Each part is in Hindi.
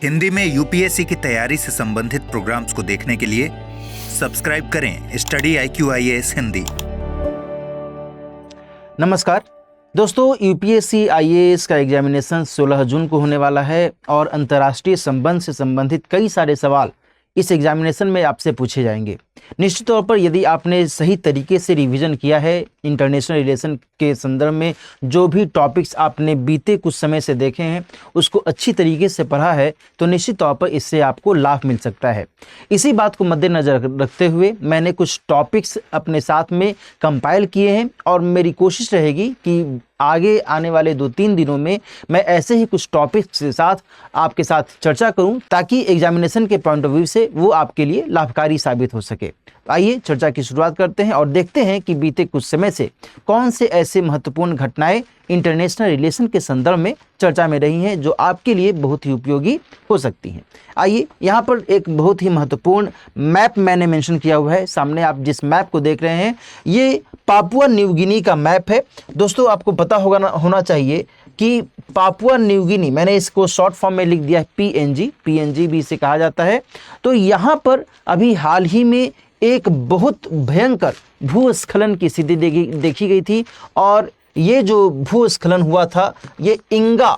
हिंदी में यूपीएससी की तैयारी से संबंधित प्रोग्राम्स को देखने के लिए सब्सक्राइब करें स्टडी IQIAS हिंदी। नमस्कार दोस्तों, यूपीएससी आईएएस का एग्जामिनेशन 16 जून को होने वाला है और अंतर्राष्ट्रीय संबंध से संबंधित कई सारे सवाल इस एग्जामिनेशन में आपसे पूछे जाएंगे। निश्चित तौर पर यदि आपने सही तरीके से रिवीजन किया है, इंटरनेशनल रिलेशन के संदर्भ में जो भी टॉपिक्स आपने बीते कुछ समय से देखे हैं उसको अच्छी तरीके से पढ़ा है, तो निश्चित तौर पर इससे आपको लाभ मिल सकता है। इसी बात को मद्देनज़र रखते हुए मैंने कुछ टॉपिक्स अपने साथ में कंपाइल किए हैं और मेरी कोशिश रहेगी कि आगे आने वाले 2-3 दिनों में मैं ऐसे ही कुछ टॉपिक्स के साथ आपके साथ चर्चा करूं ताकि एग्जामिनेशन के पॉइंट ऑफ व्यू से वो आपके लिए लाभकारी साबित हो सके। आइए चर्चा की शुरुआत करते हैं और देखते हैं कि बीते कुछ समय से कौन से ऐसे महत्वपूर्ण घटनाएं इंटरनेशनल रिलेशन के संदर्भ में चर्चा में रही हैं जो आपके लिए बहुत ही उपयोगी हो सकती हैं। आइए, यहाँ पर एक बहुत ही महत्वपूर्ण मैप मैंने मेंशन किया हुआ है। सामने आप जिस मैप को देख रहे हैं ये पापुआ न्यू गिनी का मैप है। दोस्तों, आपको पता होना चाहिए कि पापुआ न्यू गिनी, मैंने इसको शॉर्ट फॉर्म में लिख दिया है PNG भी इसे कहा जाता है। तो यहाँ पर अभी हाल ही में एक बहुत भयंकर भूस्खलन की स्थिति देखी गई थी और ये जो भूस्खलन हुआ था ये इंगा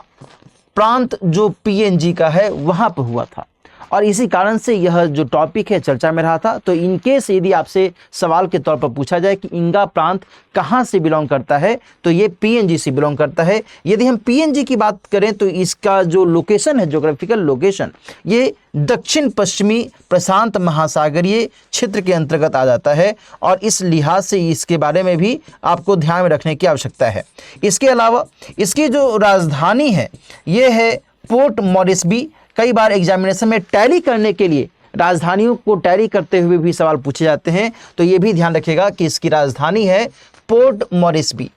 प्रांत जो PNG का है वहाँ पर हुआ था और इसी कारण से यह जो टॉपिक है चर्चा में रहा था। तो इनकेस यदि आपसे सवाल के तौर पर पूछा जाए कि इंगा प्रांत कहाँ से बिलोंग करता है तो ये PNG से बिलोंग करता है। यदि हम PNG की बात करें तो इसका जो लोकेशन है, ज्योग्राफिकल लोकेशन, ये दक्षिण पश्चिमी प्रशांत महासागरीय क्षेत्र के अंतर्गत आ जाता है और इस लिहाज से इसके बारे में भी आपको ध्यान में रखने की आवश्यकता है। इसके अलावा इसकी जो राजधानी है ये है पोर्ट मॉरिसबी। कई बार एग्जामिनेशन में टैली करने के लिए राजधानियों को टैली करते हुए भी सवाल पूछे जाते हैं, तो ये भी ध्यान रखिएगा कि इसकी राजधानी है पोर्ट मॉरिसबी।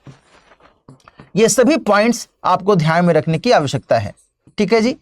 ये सभी पॉइंट्स आपको ध्यान में रखने की आवश्यकता है। ठीक है जी,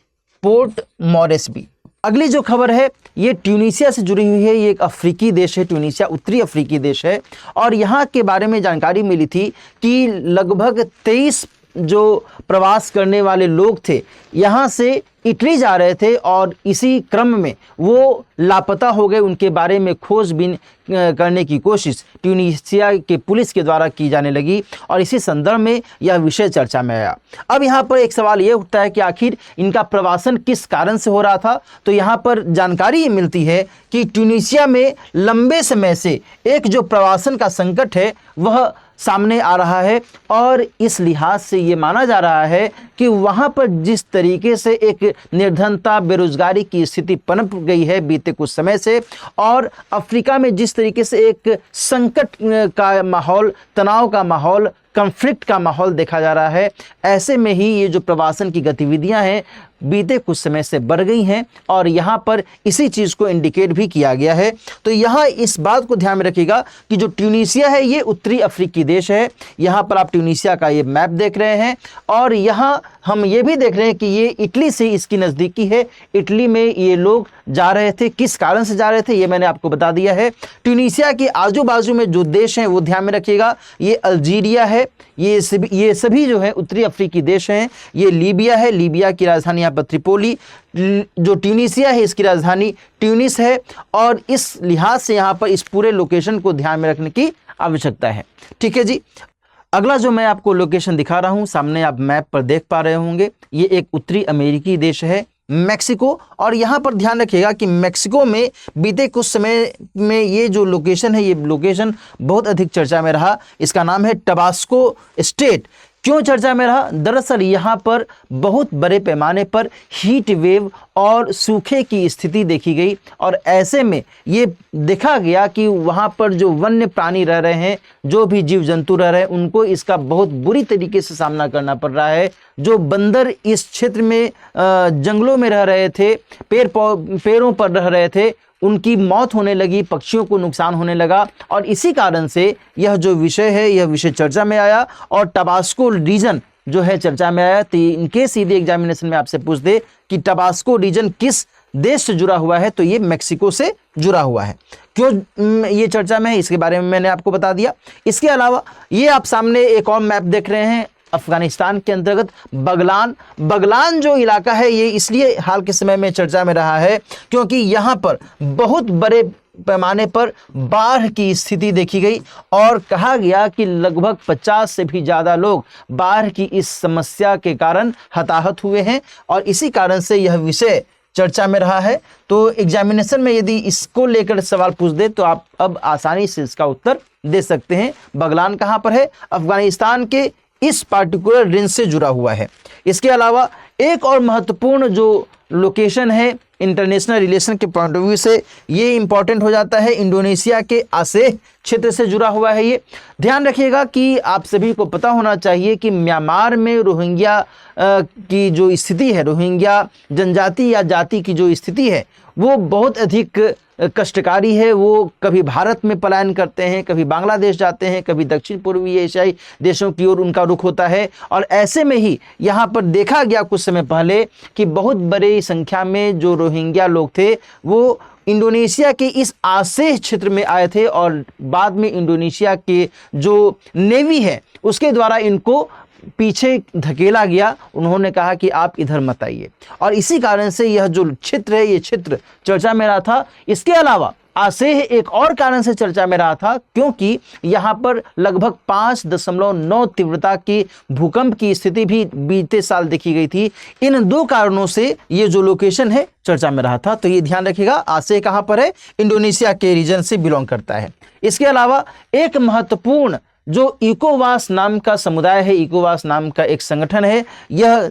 पोर्ट मॉरिसबी। अगली जो खबर है ये ट्यूनीशिया से जुड़ी हुई है। ये एक अफ्रीकी देश है, ट्यूनीशिया उत्तरी अफ्रीकी देश है और यहाँ के बारे में जानकारी मिली थी कि लगभग 23 जो प्रवास करने वाले लोग थे यहाँ से इटली जा रहे थे और इसी क्रम में वो लापता हो गए। उनके बारे में खोजबीन करने की कोशिश ट्यूनीशिया के पुलिस के द्वारा की जाने लगी और इसी संदर्भ में यह विषय चर्चा में आया। अब यहाँ पर एक सवाल ये उठता है कि आखिर इनका प्रवासन किस कारण से हो रहा था। तो यहाँ पर जानकारी ये मिलती है कि ट्यूनीशिया में लंबे समय से एक जो प्रवासन का संकट है वह सामने आ रहा है और इस लिहाज से ये माना जा रहा है कि वहाँ पर जिस तरीके से एक निर्धनता, बेरोजगारी की स्थिति पनप गई है बीते कुछ समय से और अफ्रीका में जिस तरीके से एक संकट का माहौल, तनाव का माहौल, कॉन्फ्लिक्ट का माहौल देखा जा रहा है, ऐसे में ही ये जो प्रवासन की गतिविधियां हैं बीते कुछ समय से बढ़ गई हैं और यहाँ पर इसी चीज़ को इंडिकेट भी किया गया है। तो यहाँ इस बात को ध्यान में रखिएगा कि जो ट्यूनीशिया है ये उत्तरी अफ्रीकी देश है। यहाँ पर आप ट्यूनीशिया का ये मैप देख रहे हैं और यहाँ हम ये भी देख रहे हैं कि ये इटली से इसकी नज़दीकी है। इटली में ये लोग जा रहे थे, किस कारण से जा रहे थे ये मैंने आपको बता दिया है। ट्यूनीशिया के आजू बाजू में जो देश हैं वो ध्यान में रखिएगा। ये अल्जीरिया है, ये सभी जो है उत्तरी अफ्रीकी देश हैं। ये लीबिया है, लीबिया की राजधानी यहाँ पर त्रिपोली। जो ट्यूनीशिया है इसकी राजधानी ट्यूनिस है और इस लिहाज से यहाँ पर इस पूरे लोकेशन को ध्यान में रखने की आवश्यकता है। ठीक है जी, अगला जो मैं आपको लोकेशन दिखा रहा हूँ सामने आप मैप पर देख पा रहे होंगे, ये एक उत्तरी अमेरिकी देश है मेक्सिको। और यहाँ पर ध्यान रखिएगा कि मेक्सिको में बीते कुछ समय में ये जो लोकेशन है ये लोकेशन बहुत अधिक चर्चा में रहा। इसका नाम है टबास्को स्टेट। क्यों चर्चा में रहा? दरअसल यहाँ पर बहुत बड़े पैमाने पर हीट वेव और सूखे की स्थिति देखी गई और ऐसे में ये देखा गया कि वहाँ पर जो वन्य प्राणी रह रहे हैं, जो भी जीव जंतु रह रहे हैं, उनको इसका बहुत बुरी तरीके से सामना करना पड़ रहा है। जो बंदर इस क्षेत्र में जंगलों में रह रहे थे, पेड़ों पर रह रहे थे, उनकी मौत होने लगी, पक्षियों को नुकसान होने लगा और इसी कारण से यह जो विषय है यह विषय चर्चा में आया और टबास्को रीजन जो है चर्चा में आया। तो इनके सीधे एग्जामिनेशन में आपसे पूछ दे कि टबास्को रीजन किस देश से जुड़ा हुआ है तो ये मेक्सिको से जुड़ा हुआ है। क्यों ये चर्चा में है इसके बारे में मैंने आपको बता दिया। इसके अलावा ये आप सामने एक और मैप देख रहे हैं अफगानिस्तान के अंतर्गत बगलान जो इलाका है ये इसलिए हाल के समय में चर्चा में रहा है क्योंकि यहाँ पर बहुत बड़े पैमाने पर बाढ़ की स्थिति देखी गई और कहा गया कि लगभग 50 से भी ज़्यादा लोग बाढ़ की इस समस्या के कारण हताहत हुए हैं और इसी कारण से यह विषय चर्चा में रहा है। तो एग्जामिनेशन में यदि इसको लेकर सवाल पूछ दे तो आप अब आसानी से इसका उत्तर दे सकते हैं। बगलान कहाँ पर है? अफगानिस्तान के इस पार्टिकुलर रेंज से जुड़ा हुआ है। इसके अलावा एक और महत्वपूर्ण जो लोकेशन है इंटरनेशनल रिलेशन के पॉइंट ऑफ व्यू से ये इंपॉर्टेंट हो जाता है, इंडोनेशिया के आसेह क्षेत्र से जुड़ा हुआ है। ये ध्यान रखिएगा कि आप सभी को पता होना चाहिए कि म्यांमार में रोहिंग्या की जो स्थिति है, रोहिंग्या जनजाति या जाति की जो स्थिति है वो बहुत अधिक कष्टकारी है। वो कभी भारत में पलायन करते हैं, कभी बांग्लादेश जाते हैं, कभी दक्षिण पूर्वी एशियाई देशों की ओर उनका रुख होता है और ऐसे में ही यहाँ पर देखा गया कुछ समय पहले कि बहुत बड़ी संख्या में जो रोहिंग्या लोग थे वो इंडोनेशिया के इस आसेह क्षेत्र में आए थे और बाद में इंडोनेशिया के जो नेवी है उसके द्वारा इनको पीछे धकेला गया। उन्होंने कहा कि आप इधर मत आइए और इसी कारण से यह जो क्षेत्र है ये क्षेत्र चर्चा में रहा था। इसके अलावा आसेह एक और कारण से चर्चा में रहा था क्योंकि यहाँ पर लगभग 5.9 तीव्रता की भूकंप की स्थिति भी बीते साल देखी गई थी। इन दो कारणों से ये जो लोकेशन है चर्चा में रहा था। तो ये ध्यान रखिएगा, आसेह कहाँ पर है? इंडोनेशिया के रीजन से बिलोंग करता है। इसके अलावा एक महत्वपूर्ण जो इकोवास नाम का समुदाय है, इकोवास नाम का एक संगठन है, यह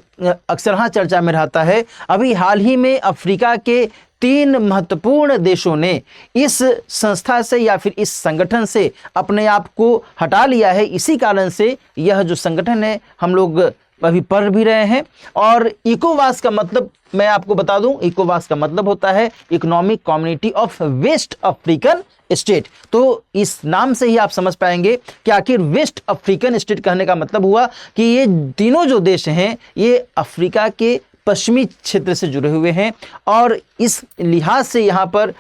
अक्सर चर्चा में रहता है। अभी हाल ही में अफ्रीका के 3 महत्वपूर्ण देशों ने इस संस्था से या फिर इस संगठन से अपने आप को हटा लिया है। इसी कारण से यह जो संगठन है हम लोग अभी पढ़ भी रहे हैं। और इकोवास का मतलब मैं आपको बता दूं, इकोवास का मतलब होता है economic community of west African state. तो इस नाम से ही आप समझ पाएंगे कि आखिर वेस्ट अफ्रीकन स्टेट कहने का मतलब हुआ कि ये तीनों जो देश हैं ये अफ्रीका के पश्चिमी क्षेत्र से जुड़े हुए हैं और इस लिहाज से यहाँ पर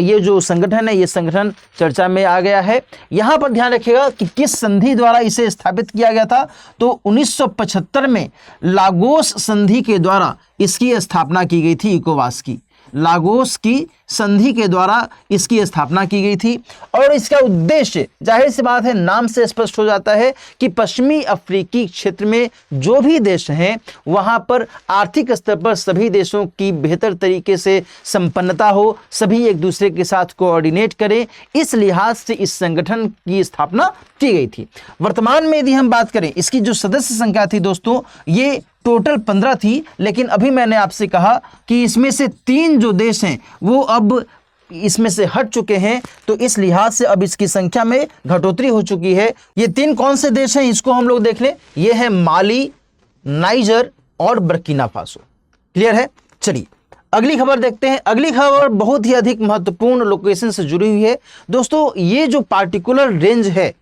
ये जो संगठन है ये संगठन चर्चा में आ गया है। यहाँ पर ध्यान रखिएगा कि किस संधि द्वारा इसे स्थापित किया गया था। तो 1975 में लागोस संधि के द्वारा इसकी स्थापना की गई थी। इकोवास की लागोस की संधि के द्वारा इसकी स्थापना की गई थी और इसका उद्देश्य जाहिर सी बात है, नाम से स्पष्ट हो जाता है कि पश्चिमी अफ्रीकी क्षेत्र में जो भी देश हैं वहां पर आर्थिक स्तर पर सभी देशों की बेहतर तरीके से संपन्नता हो, सभी एक दूसरे के साथ कोऑर्डिनेट करें, इस लिहाज से इस संगठन की स्थापना की गई थी। वर्तमान में यदि हम बात करें इसकी जो सदस्य संख्या थी दोस्तों, ये टोटल 15 थी, लेकिन अभी मैंने आपसे कहा कि इसमें से 3 जो देश हैं वो अब इसमें से हट चुके हैं। तो इस लिहाज से अब इसकी संख्या में घटोतरी हो चुकी है। ये 3 कौन से देश हैं इसको हम लोग देख लें। ये है माली, नाइजर और बर्किना फासो। क्लियर है? चलिए अगली खबर देखते हैं। अगली खबर बहुत ही अधिक महत्वपूर्ण लोकेशन से जुड़ी हुई है दोस्तों। ये जो पार्टिकुलर रेंज है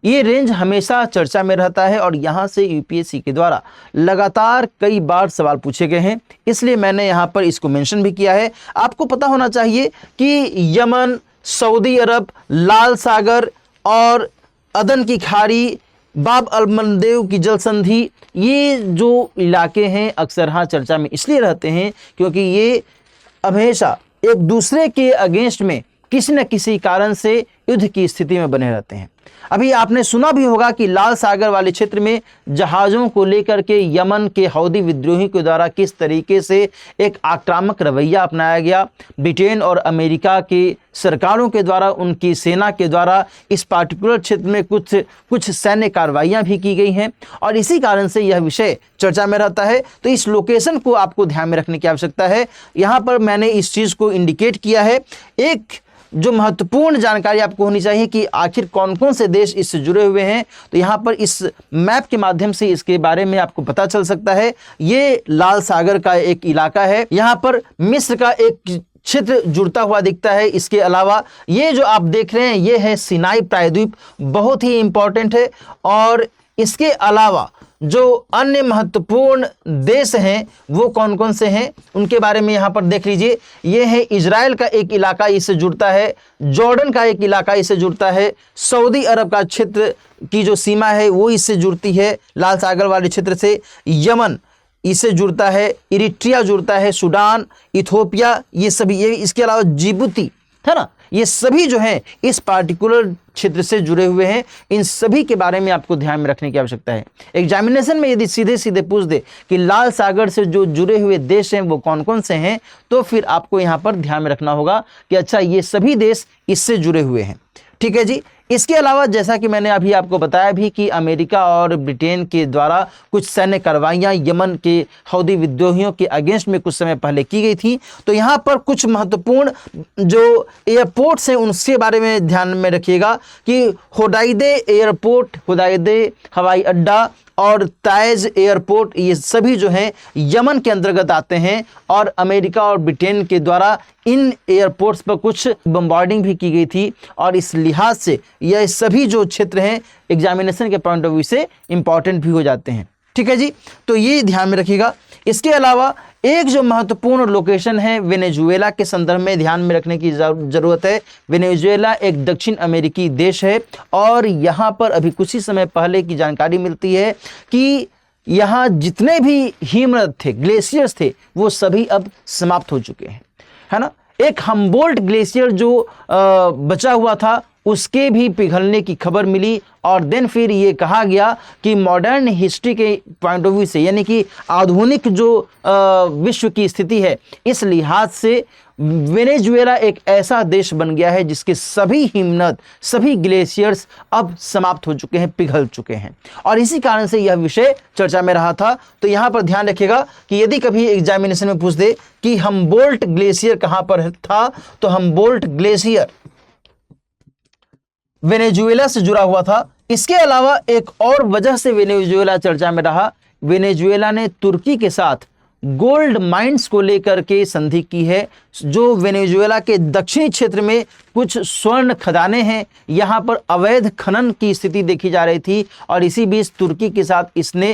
ये रेंज हमेशा चर्चा में रहता है और यहाँ से यूपीएससी के द्वारा लगातार कई बार सवाल पूछे गए हैं, इसलिए मैंने यहाँ पर इसको मेंशन भी किया है। आपको पता होना चाहिए कि यमन, सऊदी अरब, लाल सागर और अदन की खाड़ी, बाब अल मंदेव की जल संधि, ये जो इलाके हैं अक्सर चर्चा में इसलिए रहते हैं क्योंकि ये हमेशा एक दूसरे के अगेंस्ट में किसी न किसी कारण से युद्ध की स्थिति में बने रहते हैं। अभी आपने सुना भी होगा कि लाल सागर वाले क्षेत्र में जहाज़ों को लेकर के यमन के हौदी विद्रोही के द्वारा किस तरीके से एक आक्रामक रवैया अपनाया गया। ब्रिटेन और अमेरिका की सरकारों के द्वारा, उनकी सेना के द्वारा इस पार्टिकुलर क्षेत्र में कुछ सैन्य कार्रवाइयाँ भी की गई हैं और इसी कारण से यह विषय चर्चा में रहता है। तो इस लोकेशन को आपको ध्यान में रखने की आवश्यकता है। यहाँ पर मैंने इस चीज़ को इंडिकेट किया है। एक जो महत्वपूर्ण जानकारी आपको होनी चाहिए कि आखिर कौन कौन से देश इससे जुड़े हुए हैं, तो यहाँ पर इस मैप के माध्यम से इसके बारे में आपको पता चल सकता है। ये लाल सागर का एक इलाका है, यहाँ पर मिस्र का एक क्षेत्र जुड़ता हुआ दिखता है। इसके अलावा ये जो आप देख रहे हैं ये है सिनाई प्रायद्वीप, बहुत ही इंपॉर्टेंट है और इसके अलावा जो अन्य महत्वपूर्ण देश हैं वो कौन कौन से हैं उनके बारे में यहाँ पर देख लीजिए। ये है इजराइल का एक इलाका इससे जुड़ता है, जॉर्डन का एक इलाका इससे जुड़ता है, सऊदी अरब का क्षेत्र की जो सीमा है वो इससे जुड़ती है लाल सागर वाले क्षेत्र से, यमन इससे जुड़ता है, इरिट्रिया जुड़ता है, सूडान, इथोपिया, ये सभी, ये इसके अलावा जिबूती है ना, ये सभी जो हैं इस पार्टिकुलर क्षेत्र से जुड़े हुए हैं। इन सभी के बारे में आपको ध्यान में रखने की आवश्यकता है। एग्जामिनेशन में यदि सीधे सीधे पूछ दे कि लाल सागर से जो जुड़े हुए देश हैं वो कौन कौन से हैं, तो फिर आपको यहाँ पर ध्यान में रखना होगा कि अच्छा ये सभी देश इससे जुड़े हुए हैं। ठीक है जी। इसके अलावा जैसा कि मैंने अभी आपको बताया भी कि अमेरिका और ब्रिटेन के द्वारा कुछ सैन्य कार्रवाइयाँ यमन के हौदी विद्रोहियों के अगेंस्ट में कुछ समय पहले की गई थी। तो यहाँ पर कुछ महत्वपूर्ण जो एयरपोर्ट्स हैं उनके बारे में ध्यान में रखिएगा कि होदाइदे एयरपोर्ट, होदाइदे हवाई अड्डा और ताइज एयरपोर्ट, ये सभी जो हैं यमन के अंतर्गत आते हैं और अमेरिका और ब्रिटेन के द्वारा इन एयरपोर्ट्स पर कुछ बम्बार्डिंग भी की गई थी और इस लिहाज से यह सभी जो क्षेत्र हैं एग्जामिनेशन के पॉइंट ऑफ व्यू से इंपॉर्टेंट भी हो जाते हैं। ठीक है जी, तो ये ध्यान में रखिएगा। इसके अलावा एक जो महत्वपूर्ण लोकेशन है वेनेजुएला के संदर्भ में ध्यान में रखने की ज़रूरत है। वेनेजुएला एक दक्षिण अमेरिकी देश है और यहाँ पर अभी कुछ ही समय पहले की जानकारी मिलती है कि यहाँ जितने भी हिमनद थे, ग्लेशियर्स थे, वो सभी अब समाप्त हो चुके हैं, है ना। एक हम्बोल्ट ग्लेशियर जो बचा हुआ था उसके भी पिघलने की खबर मिली और देन फिर ये कहा गया कि मॉडर्न हिस्ट्री के पॉइंट ऑफ व्यू से, यानी कि आधुनिक जो विश्व की स्थिति है, इस लिहाज से वेनेजुएला एक ऐसा देश बन गया है जिसके सभी हिमनद, सभी ग्लेशियर्स अब समाप्त हो चुके हैं, पिघल चुके हैं और इसी कारण से यह विषय चर्चा में रहा था। तो यहाँ पर ध्यान रखिएगा कि यदि कभी एग्जामिनेशन में पूछ दे कि हम्बोल्ट ग्लेशियर कहाँ पर था, तो हम्बोल्ट ग्लेशियर वेनेजुएला से जुड़ा हुआ था। इसके अलावा एक और वजह से वेनेजुएला चर्चा में रहा, वेनेजुएला ने तुर्की के साथ गोल्ड माइंस को लेकर के संधि की है। जो वेनेजुएला के दक्षिणी क्षेत्र में कुछ स्वर्ण खदानें हैं, यहाँ पर अवैध खनन की स्थिति देखी जा रही थी और इसी बीच तुर्की के साथ इसने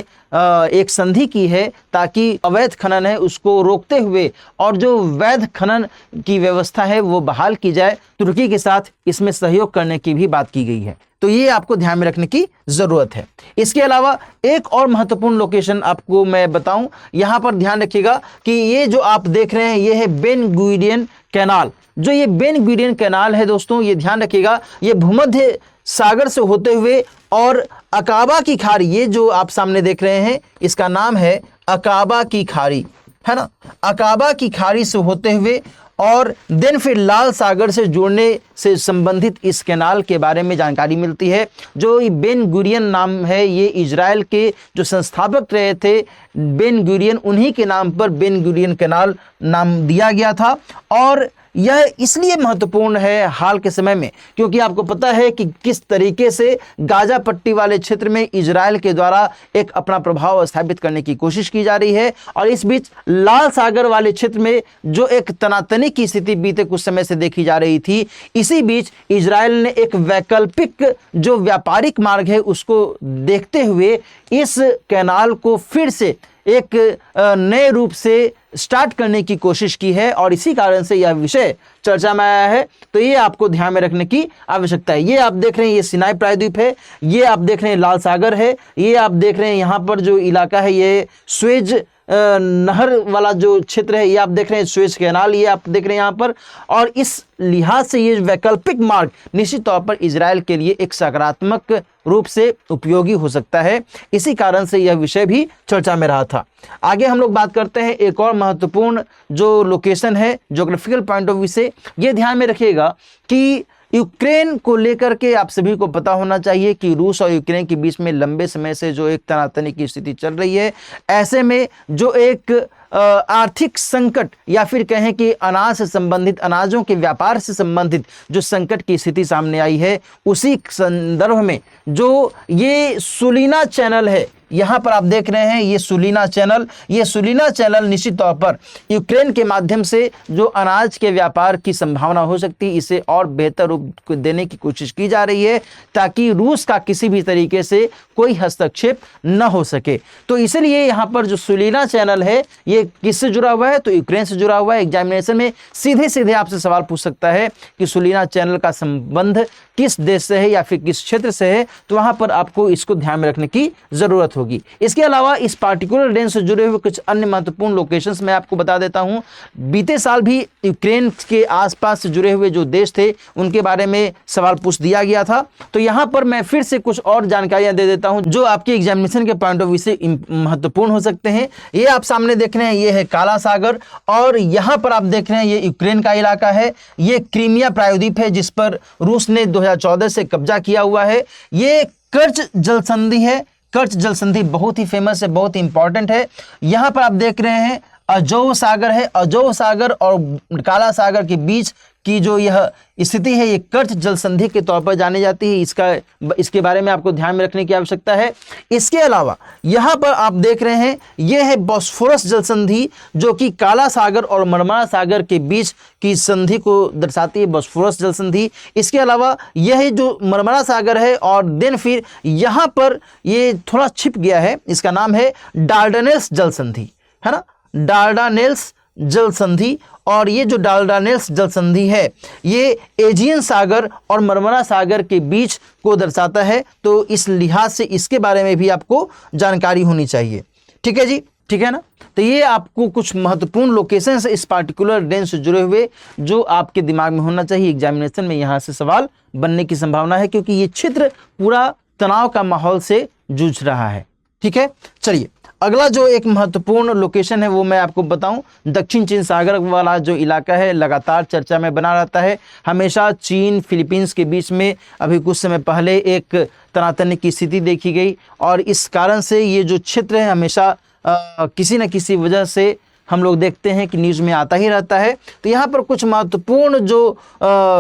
एक संधि की है ताकि अवैध खनन है उसको रोकते हुए और जो वैध खनन की व्यवस्था है वो बहाल की जाए। तुर्की के साथ इसमें सहयोग करने की भी बात की गई है। तो ये आपको ध्यान में रखने की जरूरत है। इसके अलावा एक और महत्वपूर्ण लोकेशन आपको मैं बताऊं, यहां पर ध्यान रखिएगा कि ये जो आप देख रहे हैं ये है बेन गुरियन कैनाल। जो ये बेन गुरियन कैनाल है दोस्तों, ये ध्यान रखिएगा, ये भूमध्य सागर से होते हुए और अकाबा की खाड़ी, ये जो आप सामने देख रहे हैं इसका नाम है अकाबा की खाड़ी, है ना। अकाबा की खाड़ी से होते हुए और देन फिर लाल सागर से जुड़ने से संबंधित इस कैनाल के बारे में जानकारी मिलती है। जो बेन गुरियन नाम है, ये इजराइल के जो संस्थापक रहे थे बेन गुरियन, उन्हीं के नाम पर बेन गुरियन कैनाल नाम दिया गया था। और यह इसलिए महत्वपूर्ण है हाल के समय में क्योंकि आपको पता है कि किस तरीके से गाजा पट्टी वाले क्षेत्र में इजराइल के द्वारा एक अपना प्रभाव स्थापित करने की कोशिश की जा रही है और इस बीच लाल सागर वाले क्षेत्र में जो एक तनातनी की स्थिति बीते कुछ समय से देखी जा रही थी, इसी बीच इजराइल ने एक वैकल्पिक जो व्यापारिक मार्ग है उसको देखते हुए इस कैनाल को फिर से एक नए रूप से स्टार्ट करने की कोशिश की है और इसी कारण से यह विषय चर्चा में आया है। तो ये आपको ध्यान में रखने की आवश्यकता है। ये आप देख रहे हैं ये सिनाई प्रायद्वीप है, ये आप देख रहे हैं लाल सागर है, ये आप देख रहे हैं यहाँ पर जो इलाका है ये स्वेज नहर वाला जो क्षेत्र है, ये आप देख रहे हैं स्वेज कैनाल, ये आप देख रहे हैं यहाँ पर। और इस लिहाज से ये वैकल्पिक मार्ग निश्चित तौर पर इजराइल के लिए एक सकारात्मक रूप से उपयोगी हो सकता है। इसी कारण से यह विषय भी चर्चा में रहा था। आगे हम लोग बात करते हैं एक और महत्वपूर्ण जो लोकेशन है ज्योग्राफिकल पॉइंट ऑफ व्यू से। ये ध्यान में रखिएगा कि यूक्रेन को लेकर के आप सभी को पता होना चाहिए कि रूस और यूक्रेन के बीच में लंबे समय से जो एक तनातनी की स्थिति चल रही है, ऐसे में जो एक आर्थिक संकट या फिर कहें कि अनाज से संबंधित, अनाजों के व्यापार से संबंधित जो संकट की स्थिति सामने आई है, उसी संदर्भ में जो ये सुलीना चैनल है, यहाँ पर आप देख रहे हैं ये सुलीना चैनल। ये सुलीना चैनल निश्चित तौर पर यूक्रेन के माध्यम से जो अनाज के व्यापार की संभावना हो सकती है, इसे और बेहतर रूप देने की कोशिश की जा रही है ताकि रूस का किसी भी तरीके से कोई हस्तक्षेप न हो सके। तो इसलिए यहाँ पर जो सुलीना चैनल है ये किससे जुड़ा हुआ है? तो यूक्रेन से जुड़ा हुआ है। एग्जामिनेशन में सीधे सीधे आपसे सवाल पूछ सकता है कि सुलीना चैनल का संबंध किस देश से है या फिर किस क्षेत्र से है, तो वहां पर आपको इसको ध्यान में रखने की जरूरत होगी। इसके अलावा इस पार्टिकुलर रेंज से जुड़े हुए कुछ अन्य महत्वपूर्ण लोकेशंस मैं आपको बता देता हूं। बीते साल भी यूक्रेन के आसपास से जुड़े हुए जो देश थे उनके बारे में सवाल पूछ दिया गया था। तो यहां पर मैं फिर से कुछ और जानकारियां दे देता हूं जो आपके एग्जामिनेशन के पॉइंट ऑफ व्यू से महत्वपूर्ण हो सकते हैं। ये आप सामने देख रहे हैं, ये है काला सागर, और यहां पर आप देख रहे हैं ये यूक्रेन का इलाका है। ये क्रीमिया प्रायद्वीप है जिस पर रूस ने 2014 से कब्जा किया हुआ है। ये कर्च जल संधि है। कर्च जल संधि बहुत ही फेमस है, बहुत ही इंपॉर्टेंट है। यहां पर आप देख रहे हैं अजोव सागर है। अजोव सागर और काला सागर के बीच की जो यह स्थिति है ये कर्च जल संधि के तौर पर जानी जाती है। इसके बारे में आपको ध्यान में रखने की आवश्यकता है। इसके अलावा यहाँ पर आप देख रहे हैं ये है बॉस्फोरस जल संधि, जो कि काला सागर और मरमरा सागर के बीच की संधि को दर्शाती है, बॉस्फोरस जल संधि। इसके अलावा यह जो मरमरा सागर है और देन फिर यहाँ पर ये थोड़ा छिप गया है, इसका नाम है डार्डानेल्स जल संधि, है ना, डार्डानेल्स जल संधि। और ये जो डार्डानेल्स जल संधि है ये एजियन सागर और मरमरा सागर के बीच को दर्शाता है। तो इस लिहाज से इसके बारे में भी आपको जानकारी होनी चाहिए। ठीक है जी, ठीक है ना। तो ये आपको कुछ महत्वपूर्ण लोकेशंस इस पार्टिकुलर रेंज से जुड़े हुए जो आपके दिमाग में होना चाहिए। एग्जामिनेशन में यहाँ से सवाल बनने की संभावना है क्योंकि ये क्षेत्र पूरा तनाव का माहौल से जूझ रहा है। ठीक है, चलिए अगला जो एक महत्वपूर्ण लोकेशन है वो मैं आपको बताऊं। दक्षिण चीन सागर वाला जो इलाका है लगातार चर्चा में बना रहता है। हमेशा चीन फिलीपींस के बीच में अभी कुछ समय पहले एक तनातनी की स्थिति देखी गई और इस कारण से ये जो क्षेत्र है हमेशा किसी न किसी वजह से हम लोग देखते हैं कि न्यूज़ में आता ही रहता है। तो यहाँ पर कुछ महत्वपूर्ण जो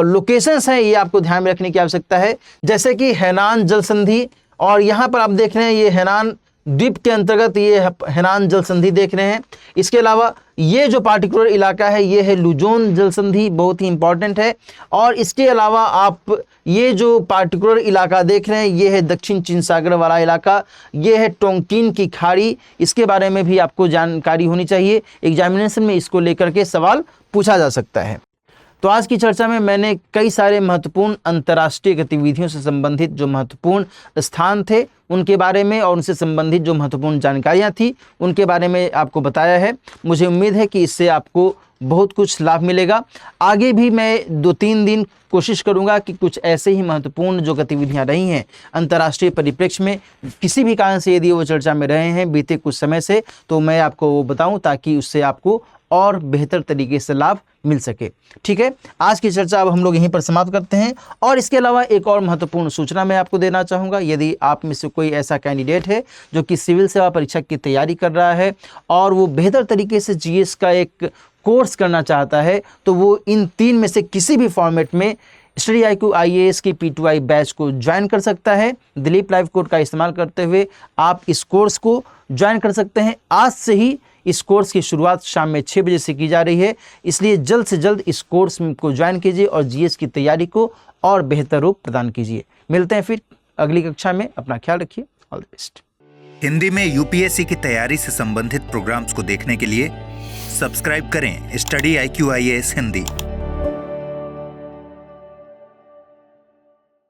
लोकेशंस हैं ये आपको ध्यान में रखने की आवश्यकता है, जैसे कि हैनान जल संधि। और यहाँ पर आप देख रहे हैं ये हैनान द्वीप के अंतर्गत ये हैनान जल संधि देख रहे हैं। इसके अलावा ये जो पार्टिकुलर इलाका है ये है लुजोन जल संधि, बहुत ही इंपॉर्टेंट है। और इसके अलावा आप ये जो पार्टिकुलर इलाका देख रहे हैं ये है दक्षिण चीन सागर वाला इलाका, ये है टोंकिन की खाड़ी। इसके बारे में भी आपको जानकारी होनी चाहिए। एग्जामिनेशन में इसको लेकर के सवाल पूछा जा सकता है। तो आज की चर्चा में मैंने कई सारे महत्वपूर्ण अंतर्राष्ट्रीय गतिविधियों से संबंधित जो महत्वपूर्ण स्थान थे उनके बारे में और उनसे संबंधित जो महत्वपूर्ण जानकारियां थी उनके बारे में आपको बताया है। मुझे उम्मीद है कि इससे आपको बहुत कुछ लाभ मिलेगा। आगे भी मैं 2-3 दिन कोशिश करूंगा कि कुछ ऐसे ही महत्वपूर्ण जो गतिविधियां रही हैं अंतर्राष्ट्रीय परिप्रेक्ष्य में, किसी भी कारण से यदि वो चर्चा में रहे हैं बीते कुछ समय से, तो मैं आपको वो बताऊं ताकि उससे आपको और बेहतर तरीके से लाभ मिल सके। ठीक है, आज की चर्चा अब हम लोग यहीं पर समाप्त करते हैं। और इसके अलावा एक और महत्वपूर्ण सूचना मैं आपको देना चाहूँगा। यदि आप में से कोई ऐसा कैंडिडेट है जो कि सिविल सेवा परीक्षा की तैयारी कर रहा है और वो बेहतर तरीके से जीएस का एक कोर्स करना चाहता है, तो वो इन 3 में से किसी भी फॉर्मेट में स्टडी IQ IAS की P2I बैच को ज्वाइन कर सकता है। दिलीप लाइव कोड का इस्तेमाल करते हुए आप इस कोर्स को ज्वाइन कर सकते हैं। आज से ही इस कोर्स की शुरुआत शाम में 6 बजे से की जा रही है, इसलिए जल्द से जल्द इस कोर्स को ज्वाइन कीजिए और जीएस की तैयारी को और बेहतर रूप प्रदान कीजिए। मिलते हैं फिर अगली कक्षा में। अपना ख्याल रखिए। All the best. हिंदी में यूपीएससी की तैयारी से संबंधित प्रोग्राम्स को देखने के लिए सब्सक्राइब करें स्टडी IQ IAS हिंदी।